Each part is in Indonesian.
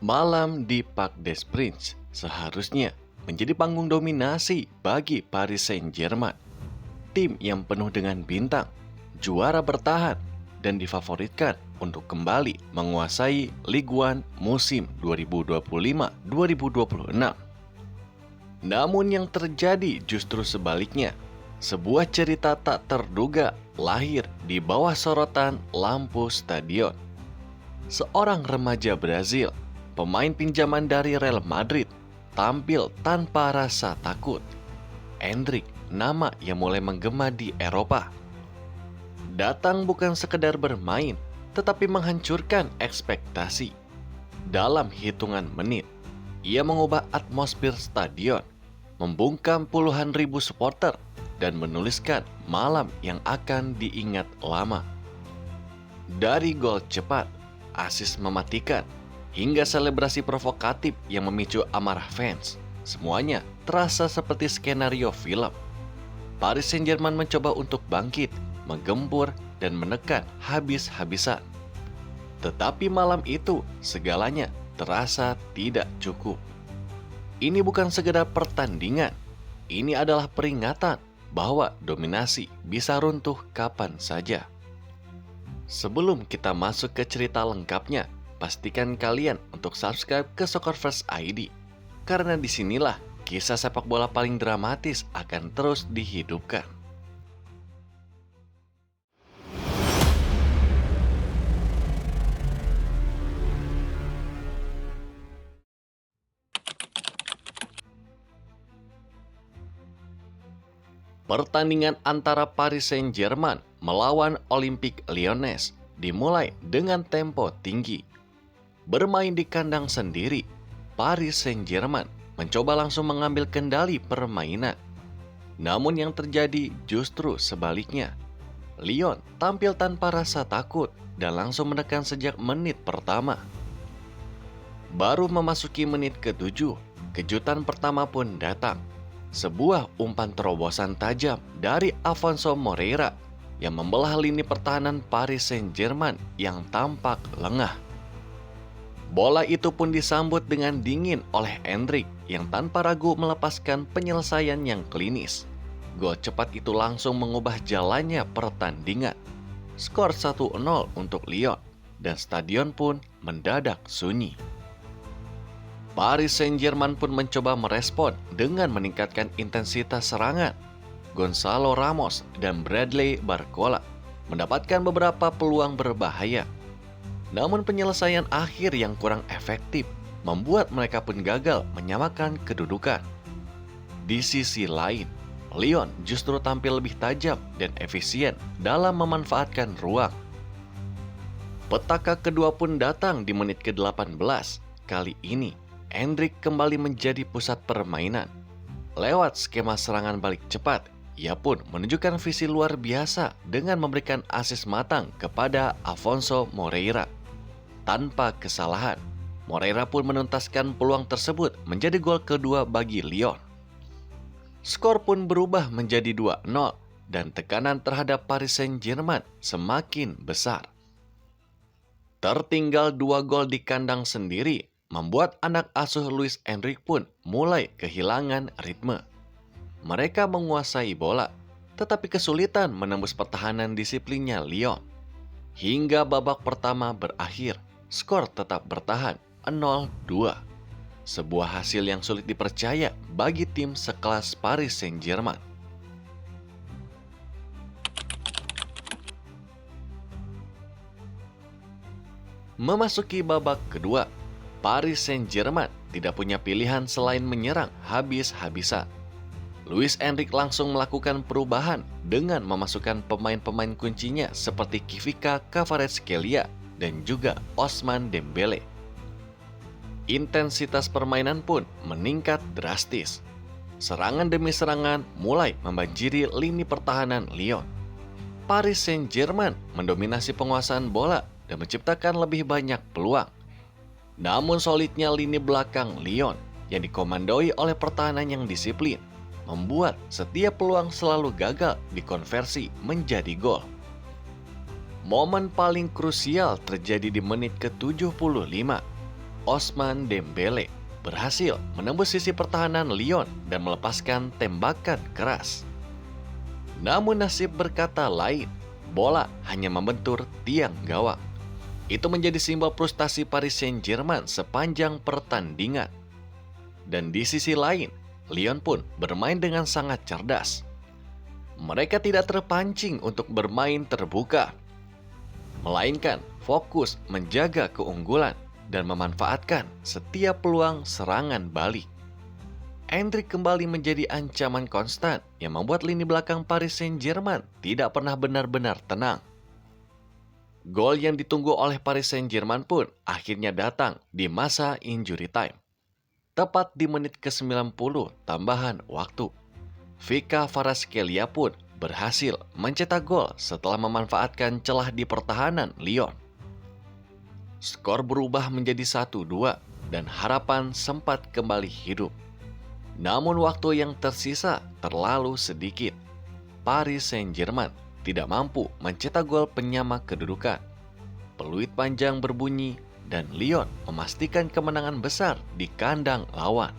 Malam di Parc des Princes seharusnya menjadi panggung dominasi bagi Paris Saint-Germain. Tim yang penuh dengan bintang, juara bertahan, dan difavoritkan untuk kembali menguasai Ligue 1 musim 2025-2026. Namun yang terjadi justru sebaliknya. Sebuah cerita tak terduga lahir di bawah sorotan lampu stadion. Seorang remaja Brazil, pemain pinjaman dari Real Madrid, tampil tanpa rasa takut. Endrick, nama yang mulai menggema di Eropa. Datang bukan sekedar bermain, tetapi menghancurkan ekspektasi. Dalam hitungan menit, ia mengubah atmosfer stadion, membungkam puluhan ribu supporter, dan menuliskan malam yang akan diingat lama. Dari gol cepat, asis mematikan, hingga selebrasi provokatif yang memicu amarah fans, semuanya terasa seperti skenario film. Paris Saint-Germain mencoba untuk bangkit, menggempur, dan menekan habis-habisan. Tetapi malam itu, segalanya terasa tidak cukup. Ini bukan sekedar pertandingan, ini adalah peringatan bahwa dominasi bisa runtuh kapan saja. Sebelum kita masuk ke cerita lengkapnya, pastikan kalian untuk subscribe ke Soccer First ID, karena disinilah kisah sepak bola paling dramatis akan terus dihidupkan. Pertandingan antara Paris Saint-Germain melawan Olympique Lyonnais dimulai dengan tempo tinggi. Bermain di kandang sendiri, Paris Saint-Germain mencoba langsung mengambil kendali permainan. Namun yang terjadi justru sebaliknya. Lyon tampil tanpa rasa takut dan langsung menekan sejak menit pertama. Baru memasuki menit ke-7, kejutan pertama pun datang. Sebuah umpan terobosan tajam dari Alfonso Moreira yang membelah lini pertahanan Paris Saint-Germain yang tampak lengah. Bola itu pun disambut dengan dingin oleh Endrick yang tanpa ragu melepaskan penyelesaian yang klinis. Gol cepat itu langsung mengubah jalannya pertandingan. Skor 1-0 untuk Lyon dan stadion pun mendadak sunyi. Paris Saint-Germain pun mencoba merespon dengan meningkatkan intensitas serangan. Gonzalo Ramos dan Bradley Barcola mendapatkan beberapa peluang berbahaya. Namun penyelesaian akhir yang kurang efektif membuat mereka pun gagal menyamakan kedudukan. Di sisi lain, Lyon justru tampil lebih tajam dan efisien dalam memanfaatkan ruang. Petaka kedua pun datang di menit ke-18. Kali ini, Endrick kembali menjadi pusat permainan. Lewat skema serangan balik cepat, ia pun menunjukkan visi luar biasa dengan memberikan asis matang kepada Alfonso Moreira. Tanpa kesalahan, Moreira pun menuntaskan peluang tersebut menjadi gol kedua bagi Lyon. Skor pun berubah menjadi 2-0 dan tekanan terhadap Paris Saint-Germain semakin besar. Tertinggal 2 gol di kandang sendiri membuat anak asuh Luis Enrique pun mulai kehilangan ritme. Mereka menguasai bola, tetapi kesulitan menembus pertahanan disiplinnya Lyon. Hingga babak pertama berakhir, skor tetap bertahan 0-2. Sebuah hasil yang sulit dipercaya bagi tim sekelas Paris Saint-Germain. Memasuki babak kedua, Paris Saint-Germain tidak punya pilihan selain menyerang habis-habisan. Luis Enrique langsung melakukan perubahan dengan memasukkan pemain-pemain kuncinya seperti Kivika Kvaratskhelia dan juga Ousmane Dembele. Intensitas permainan pun meningkat drastis. Serangan demi serangan mulai membanjiri lini pertahanan Lyon. Paris Saint-Germain mendominasi penguasaan bola dan menciptakan lebih banyak peluang. Namun solidnya lini belakang Lyon yang dikomandoi oleh pertahanan yang disiplin membuat setiap peluang selalu gagal dikonversi menjadi gol. Momen paling krusial terjadi di menit ke-75. Ousmane Dembele berhasil menembus sisi pertahanan Lyon dan melepaskan tembakan keras. Namun nasib berkata lain, bola hanya membentur tiang gawang. Itu menjadi simbol frustasi Paris Saint-Germain sepanjang pertandingan. Dan di sisi lain, Lyon pun bermain dengan sangat cerdas. Mereka tidak terpancing untuk bermain terbuka, melainkan fokus menjaga keunggulan dan memanfaatkan setiap peluang serangan balik. Endrick kembali menjadi ancaman konstan yang membuat lini belakang Paris Saint-Germain tidak pernah benar-benar tenang. Gol yang ditunggu oleh Paris Saint-Germain pun akhirnya datang di masa injury time. Tepat di menit ke-90 tambahan waktu, Vika Kvaratskhelia pun berhasil mencetak gol setelah memanfaatkan celah di pertahanan Lyon. Skor berubah menjadi 1-2 dan harapan sempat kembali hidup. Namun waktu yang tersisa terlalu sedikit. Paris Saint-Germain tidak mampu mencetak gol penyama kedudukan. Peluit panjang berbunyi dan Lyon memastikan kemenangan besar di kandang lawan.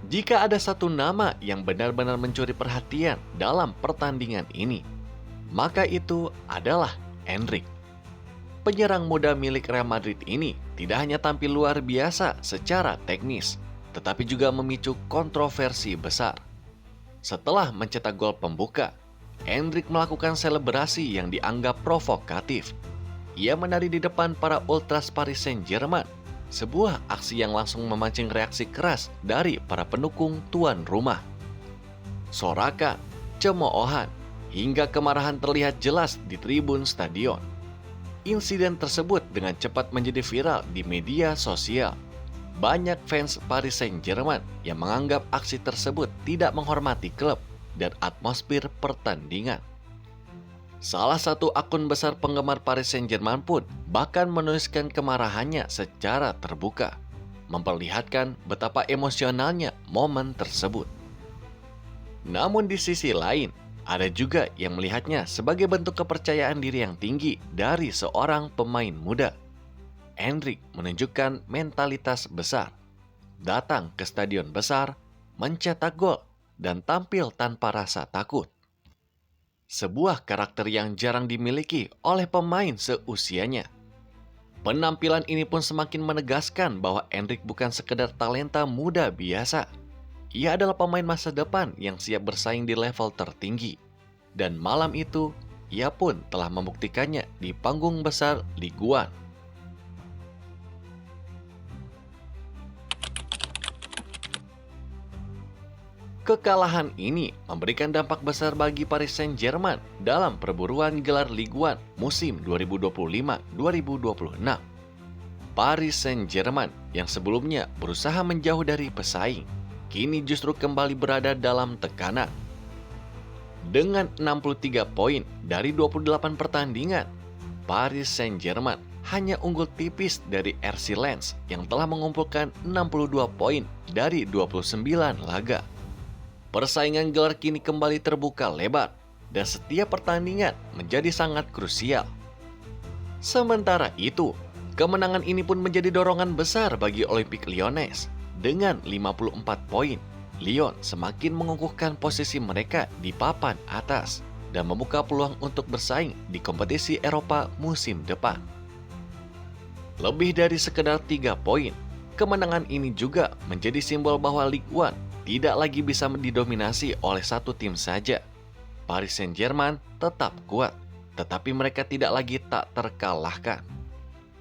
Jika ada satu nama yang benar-benar mencuri perhatian dalam pertandingan ini, maka itu adalah Endrick. Penyerang muda milik Real Madrid ini tidak hanya tampil luar biasa secara teknis, tetapi juga memicu kontroversi besar. Setelah mencetak gol pembuka, Endrick melakukan selebrasi yang dianggap provokatif. Ia menari di depan para ultras Paris Saint-Germain, sebuah aksi yang langsung memancing reaksi keras dari para pendukung tuan rumah. Sorakan, cemoohan, hingga kemarahan terlihat jelas di tribun stadion. Insiden tersebut dengan cepat menjadi viral di media sosial. Banyak fans Paris Saint-Germain yang menganggap aksi tersebut tidak menghormati klub dan atmosfer pertandingan. Salah satu akun besar penggemar Paris Saint-Germain pun bahkan menuliskan kemarahannya secara terbuka, memperlihatkan betapa emosionalnya momen tersebut. Namun di sisi lain, ada juga yang melihatnya sebagai bentuk kepercayaan diri yang tinggi dari seorang pemain muda. Endrick menunjukkan mentalitas besar, datang ke stadion besar, mencetak gol, dan tampil tanpa rasa takut. Sebuah karakter yang jarang dimiliki oleh pemain seusianya. Penampilan ini pun semakin menegaskan bahwa Endrick bukan sekedar talenta muda biasa. Ia adalah pemain masa depan yang siap bersaing di level tertinggi. Dan malam itu, ia pun telah membuktikannya di panggung besar Ligue 1. Kekalahan ini memberikan dampak besar bagi Paris Saint-Germain dalam perburuan gelar Ligue 1 musim 2025-2026. Paris Saint-Germain yang sebelumnya berusaha menjauh dari pesaing, kini justru kembali berada dalam tekanan. Dengan 63 poin dari 28 pertandingan, Paris Saint-Germain hanya unggul tipis dari RC Lens yang telah mengumpulkan 62 poin dari 29 laga. Persaingan gelar kini kembali terbuka lebar dan setiap pertandingan menjadi sangat krusial. Sementara itu, kemenangan ini pun menjadi dorongan besar bagi Olympique Lyonnais. Dengan 54 poin, Lyon semakin mengukuhkan posisi mereka di papan atas dan membuka peluang untuk bersaing di kompetisi Eropa musim depan. Lebih dari sekedar 3 poin, kemenangan ini juga menjadi simbol bahwa Ligue 1 tidak lagi bisa didominasi oleh satu tim saja. Paris Saint-Germain tetap kuat, tetapi mereka tidak lagi tak terkalahkan.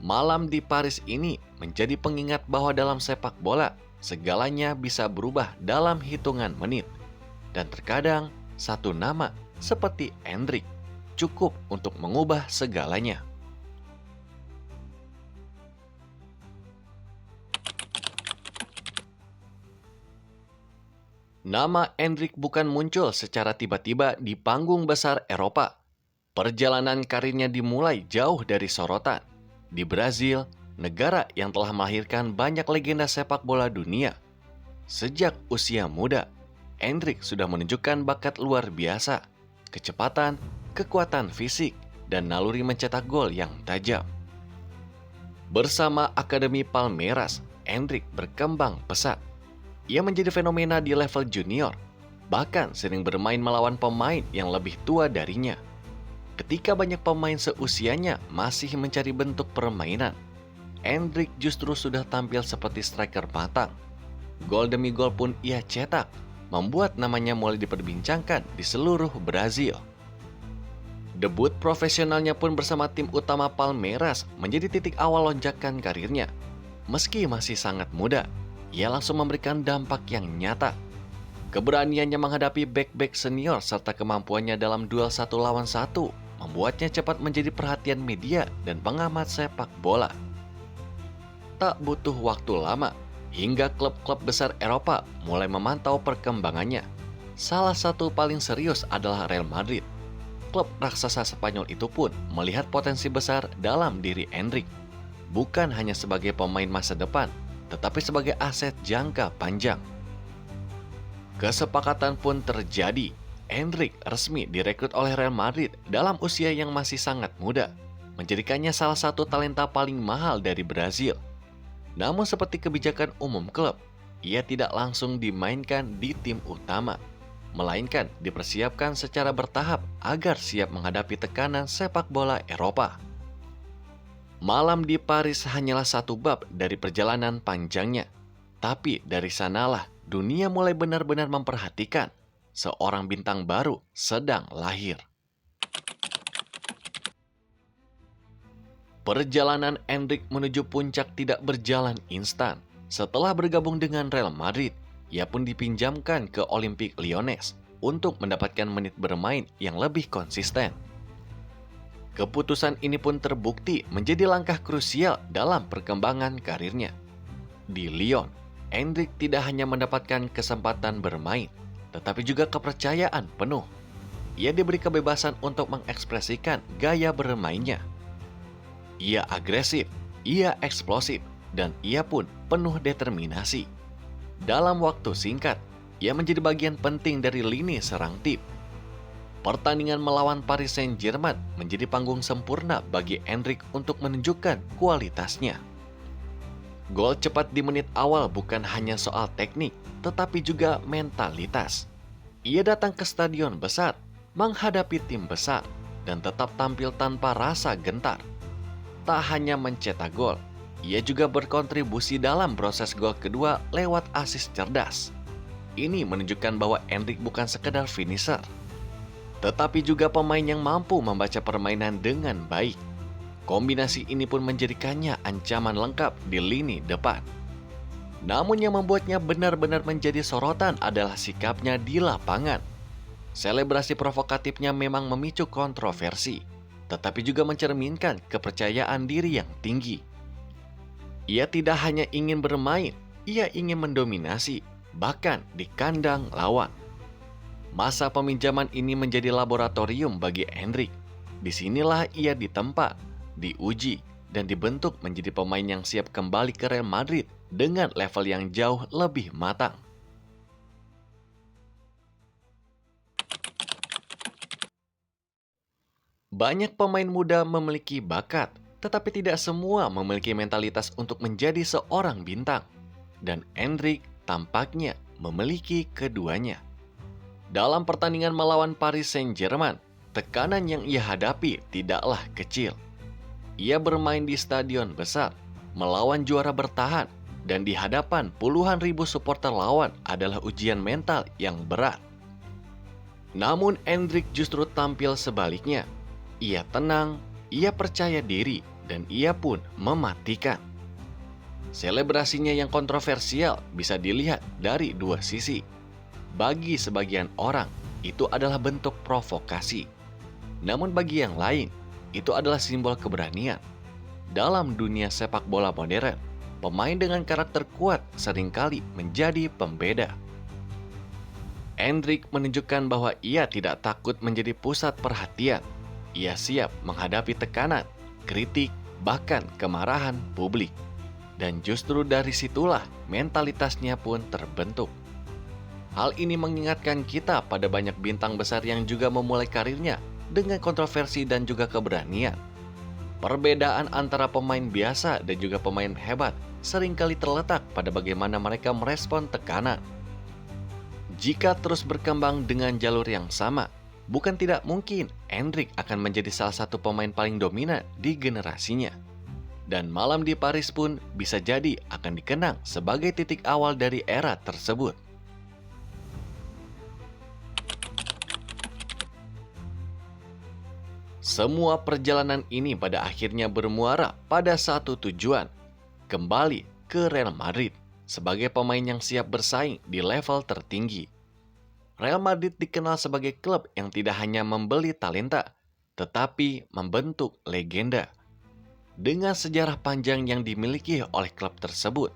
Malam di Paris ini menjadi pengingat bahwa dalam sepak bola, segalanya bisa berubah dalam hitungan menit. Dan terkadang, satu nama seperti Endrick cukup untuk mengubah segalanya. Nama Endrick bukan muncul secara tiba-tiba di panggung besar Eropa. Perjalanan karirnya dimulai jauh dari sorotan. Di Brazil, negara yang telah melahirkan banyak legenda sepak bola dunia. Sejak usia muda, Endrick sudah menunjukkan bakat luar biasa. kecepatan, kekuatan fisik, dan naluri mencetak gol yang tajam. Bersama Akademi Palmeiras, Endrick berkembang pesat. Ia menjadi fenomena di level junior, bahkan sering bermain melawan pemain yang lebih tua darinya. Ketika banyak pemain seusianya masih mencari bentuk permainan, Endrick justru sudah tampil seperti striker matang. Gol demi gol pun ia cetak, membuat namanya mulai diperbincangkan di seluruh Brazil. Debut profesionalnya pun bersama tim utama Palmeiras menjadi titik awal lonjakan karirnya. Meski masih sangat muda, ia langsung memberikan dampak yang nyata. Keberaniannya menghadapi bek-bek senior serta kemampuannya dalam duel 1 lawan 1 membuatnya cepat menjadi perhatian media dan pengamat sepak bola. Tak butuh waktu lama, hingga klub-klub besar Eropa mulai memantau perkembangannya. Salah satu paling serius adalah Real Madrid. Klub raksasa Spanyol itu pun melihat potensi besar dalam diri Endrick. Bukan hanya sebagai pemain masa depan, tetapi sebagai aset jangka panjang. Kesepakatan pun terjadi. Endrick resmi direkrut oleh Real Madrid dalam usia yang masih sangat muda, menjadikannya salah satu talenta paling mahal dari Brazil. Namun seperti kebijakan umum klub, ia tidak langsung dimainkan di tim utama, melainkan dipersiapkan secara bertahap agar siap menghadapi tekanan sepak bola Eropa. Malam di Paris hanyalah satu bab dari perjalanan panjangnya, tapi dari sanalah dunia mulai benar-benar memperhatikan seorang bintang baru sedang lahir. Perjalanan Endrick menuju puncak tidak berjalan instan. Setelah bergabung dengan Real Madrid, ia pun dipinjamkan ke Olympique Lyonnais untuk mendapatkan menit bermain yang lebih konsisten. Keputusan ini pun terbukti menjadi langkah krusial dalam perkembangan karirnya. Di Lyon, Endrick tidak hanya mendapatkan kesempatan bermain, tetapi juga kepercayaan penuh. Ia diberi kebebasan untuk mengekspresikan gaya bermainnya. Ia agresif, ia eksplosif, dan ia pun penuh determinasi. Dalam waktu singkat, ia menjadi bagian penting dari lini serang tim. Pertandingan melawan Paris Saint-Germain menjadi panggung sempurna bagi Endrick untuk menunjukkan kualitasnya. Gol cepat di menit awal bukan hanya soal teknik, tetapi juga mentalitas. Ia datang ke stadion besar, menghadapi tim besar, dan tetap tampil tanpa rasa gentar. Tak hanya mencetak gol, ia juga berkontribusi dalam proses gol kedua lewat assist cerdas. Ini menunjukkan bahwa Endrick bukan sekedar finisher, tetapi juga pemain yang mampu membaca permainan dengan baik. Kombinasi ini pun menjadikannya ancaman lengkap di lini depan. Namun yang membuatnya benar-benar menjadi sorotan adalah sikapnya di lapangan. Selebrasi provokatifnya memang memicu kontroversi, tetapi juga mencerminkan kepercayaan diri yang tinggi. Ia tidak hanya ingin bermain, ia ingin mendominasi, bahkan di kandang lawan. Masa peminjaman ini menjadi laboratorium bagi Endrick. Disinilah ia ditempa, diuji, dan dibentuk menjadi pemain yang siap kembali ke Real Madrid dengan level yang jauh lebih matang. Banyak pemain muda memiliki bakat, tetapi tidak semua memiliki mentalitas untuk menjadi seorang bintang. Dan Endrick tampaknya memiliki keduanya. Dalam pertandingan melawan Paris Saint-Germain, tekanan yang ia hadapi tidaklah kecil. Ia bermain di stadion besar, melawan juara bertahan, dan di hadapan puluhan ribu supporter lawan adalah ujian mental yang berat. Namun Endrick justru tampil sebaliknya. Ia tenang, ia percaya diri, dan ia pun mematikan. Selebrasinya yang kontroversial bisa dilihat dari dua sisi. Bagi sebagian orang, itu adalah bentuk provokasi. Namun bagi yang lain, itu adalah simbol keberanian. Dalam dunia sepak bola modern, pemain dengan karakter kuat seringkali menjadi pembeda. Endrick menunjukkan bahwa ia tidak takut menjadi pusat perhatian. Ia siap menghadapi tekanan, kritik, bahkan kemarahan publik. Dan justru dari situlah mentalitasnya pun terbentuk. Hal ini mengingatkan kita pada banyak bintang besar yang juga memulai karirnya dengan kontroversi dan juga keberanian. Perbedaan antara pemain biasa dan juga pemain hebat seringkali terletak pada bagaimana mereka merespon tekanan. Jika terus berkembang dengan jalur yang sama, bukan tidak mungkin Endrick akan menjadi salah satu pemain paling dominan di generasinya. Dan malam di Paris pun bisa jadi akan dikenang sebagai titik awal dari era tersebut. Semua perjalanan ini pada akhirnya bermuara pada satu tujuan, kembali ke Real Madrid sebagai pemain yang siap bersaing di level tertinggi. Real Madrid dikenal sebagai klub yang tidak hanya membeli talenta, tetapi membentuk legenda. Dengan sejarah panjang yang dimiliki oleh klub tersebut,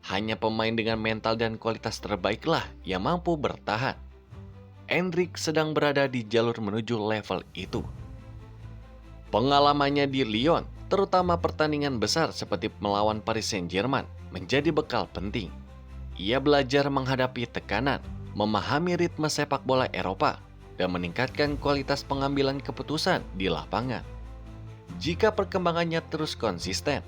hanya pemain dengan mental dan kualitas terbaiklah yang mampu bertahan. Endrick sedang berada di jalur menuju level itu. Pengalamannya di Lyon, terutama pertandingan besar seperti melawan Paris Saint-Germain, menjadi bekal penting. Ia belajar menghadapi tekanan, memahami ritme sepak bola Eropa, dan meningkatkan kualitas pengambilan keputusan di lapangan. Jika perkembangannya terus konsisten,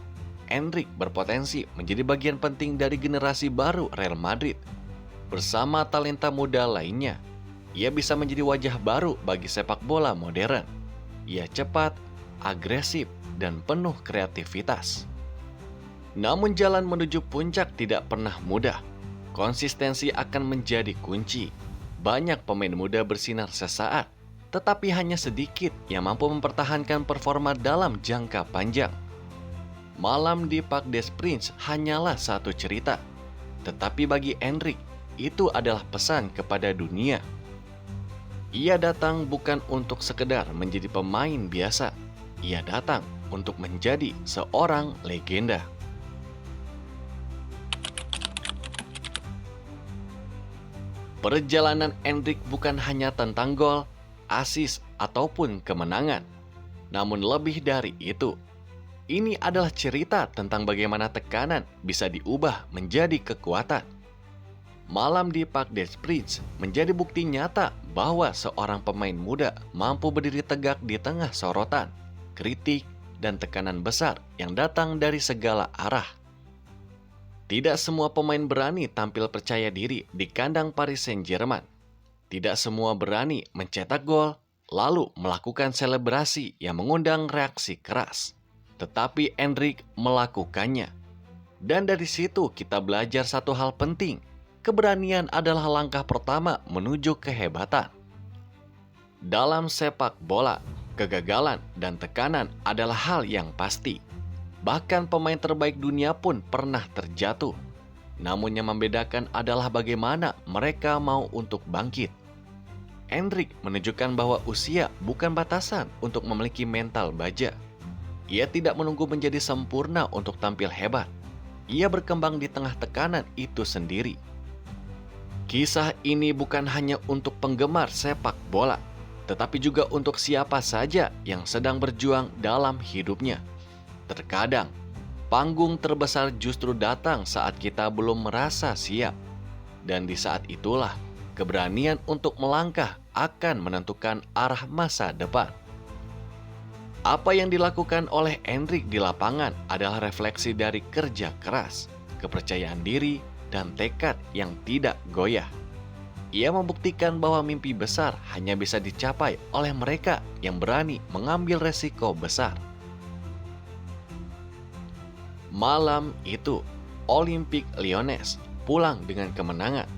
Endrick berpotensi menjadi bagian penting dari generasi baru Real Madrid. Bersama talenta muda lainnya, ia bisa menjadi wajah baru bagi sepak bola modern. Ia cepat, agresif, dan penuh kreativitas. Namun jalan menuju puncak tidak pernah mudah. Konsistensi akan menjadi kunci. Banyak pemain muda bersinar sesaat, tetapi hanya sedikit yang mampu mempertahankan performa dalam jangka panjang. Malam di Parc des Princes hanyalah satu cerita, tetapi bagi Endrick, itu adalah pesan kepada dunia. Ia datang bukan untuk sekedar menjadi pemain biasa, ia datang untuk menjadi seorang legenda. Perjalanan Endrick bukan hanya tentang gol, assist, ataupun kemenangan. Namun lebih dari itu, ini adalah cerita tentang bagaimana tekanan bisa diubah menjadi kekuatan. Malam di Parc des Princes menjadi bukti nyata bahwa seorang pemain muda mampu berdiri tegak di tengah sorotan, kritik, dan tekanan besar yang datang dari segala arah. Tidak semua pemain berani tampil percaya diri di kandang Paris Saint-Germain. Tidak semua berani mencetak gol, lalu melakukan selebrasi yang mengundang reaksi keras. Tetapi Endrick melakukannya. Dan dari situ kita belajar satu hal penting. Keberanian adalah langkah pertama menuju kehebatan. Dalam sepak bola, kegagalan dan tekanan adalah hal yang pasti. Bahkan pemain terbaik dunia pun pernah terjatuh. Namun yang membedakan adalah bagaimana mereka mau untuk bangkit. Endrick menunjukkan bahwa usia bukan batasan untuk memiliki mental baja. Ia tidak menunggu menjadi sempurna untuk tampil hebat. Ia berkembang di tengah tekanan itu sendiri. Kisah ini bukan hanya untuk penggemar sepak bola, tetapi juga untuk siapa saja yang sedang berjuang dalam hidupnya. Terkadang, panggung terbesar justru datang saat kita belum merasa siap. Dan di saat itulah, keberanian untuk melangkah akan menentukan arah masa depan. Apa yang dilakukan oleh Endrick di lapangan adalah refleksi dari kerja keras, kepercayaan diri, dan tekad yang tidak goyah. Ia membuktikan bahwa mimpi besar hanya bisa dicapai oleh mereka yang berani mengambil resiko besar. Malam itu, Olympique Lyonnais pulang dengan kemenangan.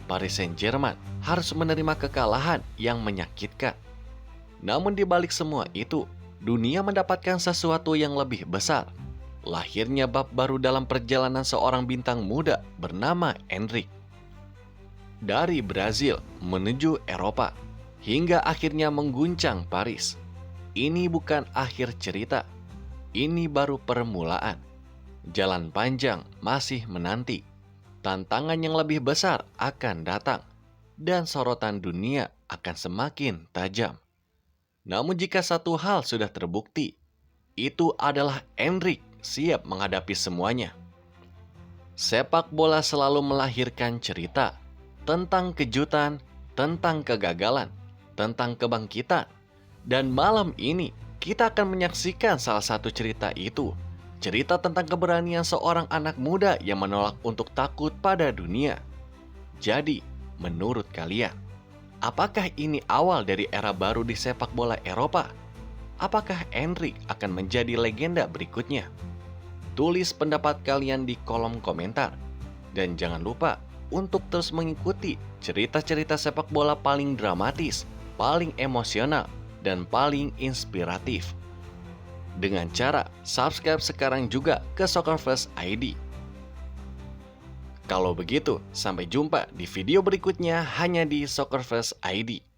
Paris Saint-Germain harus menerima kekalahan yang menyakitkan. Namun di balik semua itu, dunia mendapatkan sesuatu yang lebih besar. Lahirnya bab baru dalam perjalanan seorang bintang muda bernama Endrick. Dari Brazil menuju Eropa, hingga akhirnya mengguncang Paris. Ini bukan akhir cerita, ini baru permulaan. Jalan panjang masih menanti. Tantangan yang lebih besar akan datang, dan sorotan dunia akan semakin tajam. Namun jika satu hal sudah terbukti, itu adalah Endrick siap menghadapi semuanya. Sepak bola selalu melahirkan cerita, tentang kejutan, tentang kegagalan, tentang kebangkitan. Dan malam ini kita akan menyaksikan salah satu cerita itu. Cerita tentang keberanian seorang anak muda yang menolak untuk takut pada dunia. Jadi, menurut kalian, apakah ini awal dari era baru di sepak bola Eropa? Apakah Endrick akan menjadi legenda berikutnya? Tulis pendapat kalian di kolom komentar. Dan jangan lupa untuk terus mengikuti cerita-cerita sepak bola paling dramatis, paling emosional, dan paling inspiratif. Dengan cara subscribe sekarang juga ke Soccerverse ID. Kalau begitu, sampai jumpa di video berikutnya hanya di Soccerverse ID.